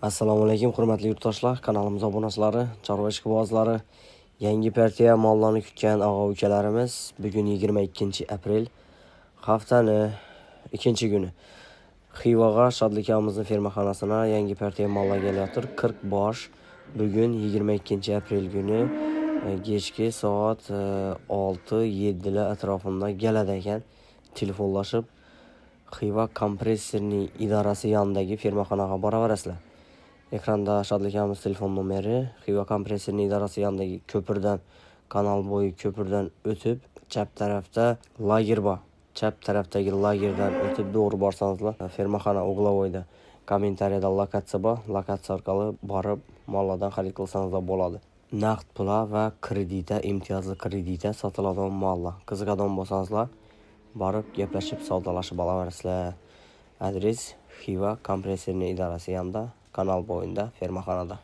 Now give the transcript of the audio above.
Assalomu alaykum hurmatli yurtdoshlar, kanalimiz obunachilari, chorva ishqibozlari, yangi partiya mollarni kutgan og'a-ukalarimiz, bugun 22-aprel, haftaning 2-kuni. Xivaga Shodlikamizning fermaxonasina yangi partiya mollar kelyapti. 40 bosh. Bugun 22-aprel kuni kechki soat 6-7 atrofida keladi ekan. Telefonlashib Xiva kompressorining idorasi yonidagi fermaxonaga boraverasizlar. Ekranda Shodlikamiz telefon nomeri, Xiva kompressorining idorasi yonidagi ko'pirdan, kanal bo'yi ko'pirdan o'tib, chap tarafda lager bor. Chap tarafdagi lagerdan o'tib to'g'ri borsangizlar, fermaxona uglovoyda kommentariyada lokatsiya bor. Lokatsiya orqali borib, mollardan xarid qilsangiz bo'ladi. Naqd pula va kredita, imtiyozli kredita sotiladigan mollar. Qiziqadigan bo'lsangizlar, borib gaplashib, savdolashib olaverasizlar. Adres Xiva kompressorining idorasi yonida, kanal bo'yida, fermaxonada.